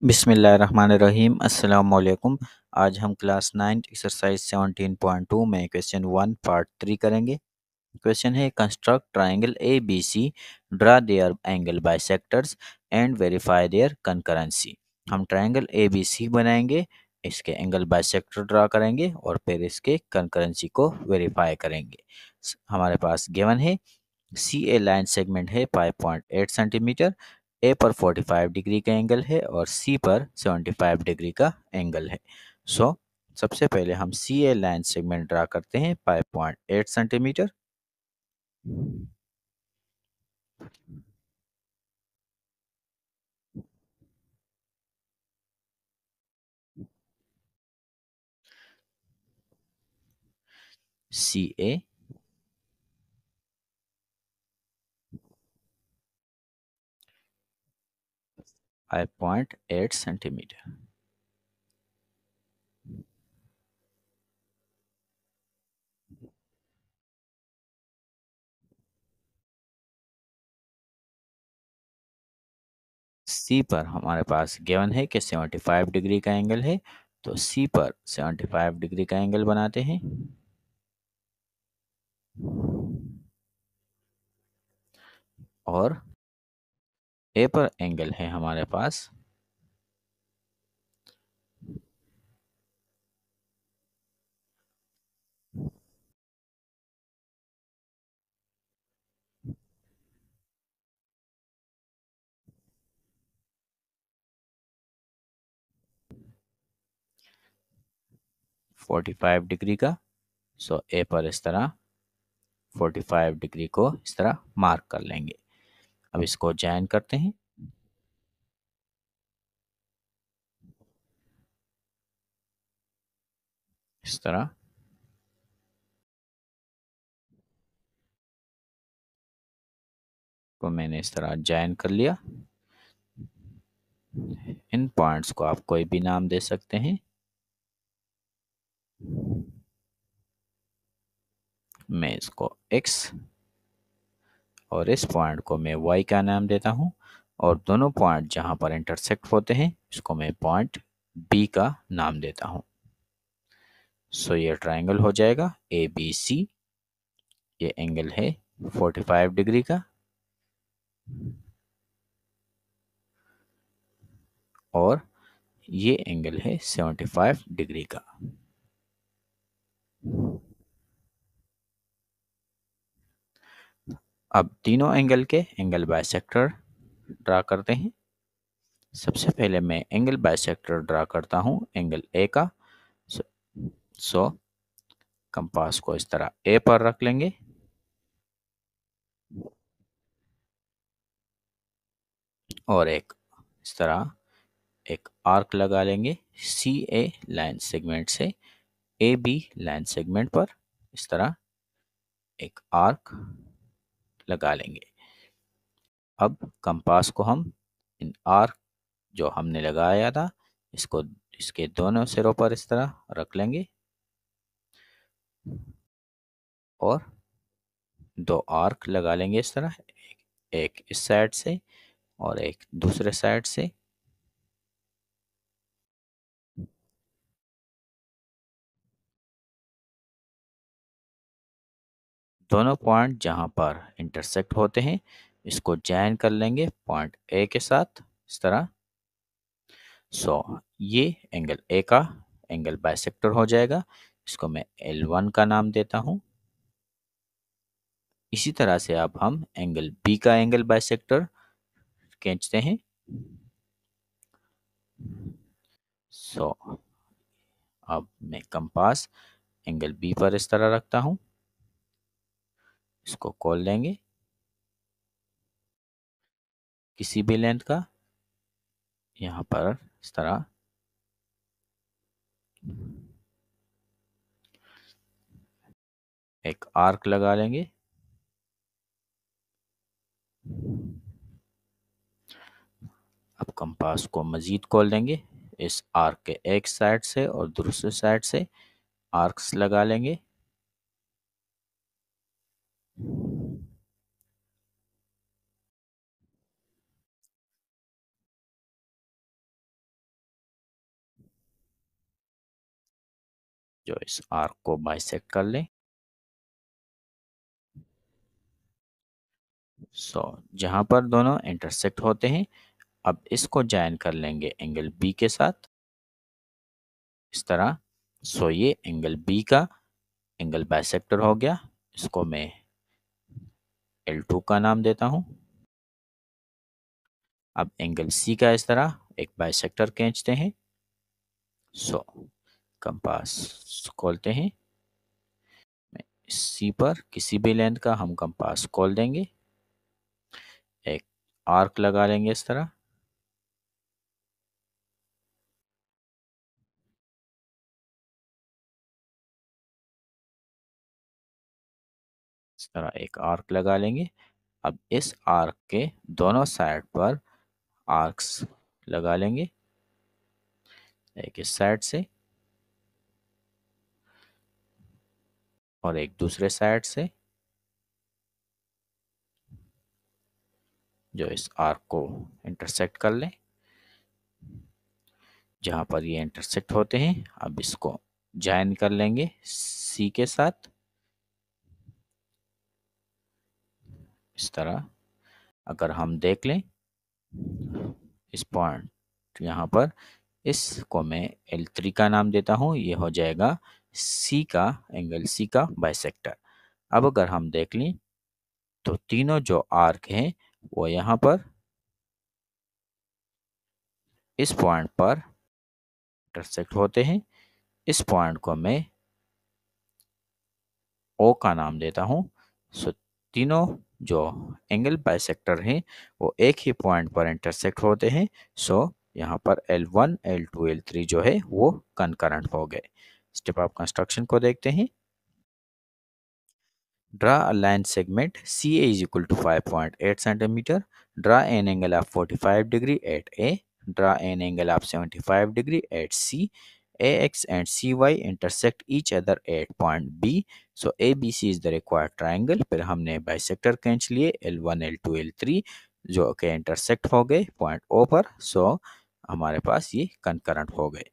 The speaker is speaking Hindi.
बिस्मिल्लाहिर्रहमानिर्रहीम अस्सलाम वालेकुम। आज हम क्लास 9 एक्सरसाइज 17.2 में क्वेश्चन 1 पार्ट 3 करेंगे। क्वेश्चन है construct triangle A B C, draw their angle bisectors and verify their concurrency. हम ट्राइंगल ए बी सी बनाएंगे, इसके एंगल बाइसेक्टर ड्रा करेंगे और फिर इसके कंकरेंसी को वेरीफाई करेंगे। हमारे पास गिवन है सी ए लाइन सेगमेंट है 5.8 सेंटीमीटर, ए पर 45 डिग्री का एंगल है और सी पर 75 डिग्री का एंगल है। सबसे पहले हम सी ए लाइन सेगमेंट ड्रा करते हैं 5.8 सेंटीमीटर। सी ए 5.8 सेंटीमीटर। सी पर हमारे पास गिवन है कि 75 डिग्री का एंगल है, तो सी पर 75 डिग्री का एंगल बनाते हैं और ए पर एंगल है हमारे पास 45 डिग्री का। ए पर इस तरह 45 डिग्री को इस तरह मार्क कर लेंगे। अब इसको ज्वाइन करते हैं। इस तरह को मैंने इस तरह ज्वाइन कर लिया। इन पॉइंट्स को आप कोई भी नाम दे सकते हैं। मैं इसको x और इस पॉइंट को मैं y का नाम देता हूं और दोनों पॉइंट जहां पर इंटरसेक्ट होते हैं इसको मैं पॉइंट b का नाम देता हूं। ये ट्रायंगल हो जाएगा ए बी सी। ये एंगल है 45 डिग्री का और ये एंगल है 75 डिग्री का। अब तीनों एंगल के एंगल बाइसेक्टर ड्रा करते हैं। सबसे पहले मैं एंगल बाइसेक्टर ड्रा करता हूं एंगल ए का। सो कंपास को इस तरह ए पर रख लेंगे और एक इस तरह एक आर्क लगा लेंगे सी ए लाइन सेगमेंट से ए बी लाइन सेगमेंट पर। इस तरह एक आर्क लगा लेंगे। अब कंपास को हम इन आर्क जो हमने लगाया था इसको इसके दोनों सिरों पर इस तरह रख लेंगे और दो आर्क लगा लेंगे इस तरह, एक इस साइड से और एक दूसरे साइड से। दोनों पॉइंट जहां पर इंटरसेक्ट होते हैं इसको ज्वाइन कर लेंगे पॉइंट ए के साथ इस तरह। ये एंगल ए का एंगल बाइसेक्टर हो जाएगा। इसको मैं L1 का नाम देता हूं। इसी तरह से अब हम एंगल बी का एंगल बाइसेक्टर खींचते हैं। सो अब मैं कंपास एंगल बी पर इस तरह रखता हूं। इसको खोल लेंगे किसी भी लेंथ का यहाँ पर इस तरह। एक आर्क लगा लेंगे। अब कंपास को मजीद खोल देंगे इस आर्क के एक साइड से और दूसरे साइड से आर्क्स लगा लेंगे। जो इस आर्क को बाइसेक्ट कर ले। जहां पर दोनों इंटरसेक्ट होते हैं, अब इसको ज्वाइन कर लेंगे एंगल बी के साथ इस तरह। ये एंगल बी का एंगल बाइसेक्टर हो गया। इसको मैं L2 का नाम देता हूं। अब एंगल सी का इस तरह एक बाइसेक्टर खींचते हैं। कंपास खोलते हैं। सी पर किसी भी लेंथ का हम कंपास खोल देंगे। एक आर्क लगा लेंगे इस तरह। इस तरह एक आर्क लगा लेंगे। अब इस आर्क के दोनों साइड पर आर्क्स लगा लेंगे, एक इस साइड से और एक दूसरे साइड से, जो इस आर्क को इंटरसेक्ट कर लें। जहां पर ये इंटरसेक्ट होते हैं, अब इसको ज्वाइन कर लेंगे सी के साथ इस तरह। अगर हम देख लें इस पॉइंट यहाँ पर, इसको मैं L3 का नाम देता हूँ। ये हो जाएगा सी का एंगल सी का बाइसेक्टर। अब अगर हम देख लें तो तीनों जो आर्क हैं वो यहाँ पर इस पॉइंट पर इंटरसेक्ट होते हैं। इस पॉइंट को मैं ओ का नाम देता हूँ। तीनों जो एंगल बाइसेक्टर हैं वो एक ही पॉइंट पर इंटरसेक्ट होते हैं। यहाँ पर L1 L2 L3 जो है वो कंकरेंट हो गए। स्टेप ऑफ कंस्ट्रक्शन को देखते हैं। Draw a line segment CA is equal to 5.8 centimeter. Draw an angle of 45 degree at A. Draw an angle of 75 degree at C. AX and CY intersect each other at point B. So ABC is the required triangle. फिर हमने बाइसेक्टर खींच लिए L1 L2 L3 जो के इंटरसेक्ट हो गए पॉइंट O पर। हमारे पास ये कंकरेंट हो गए।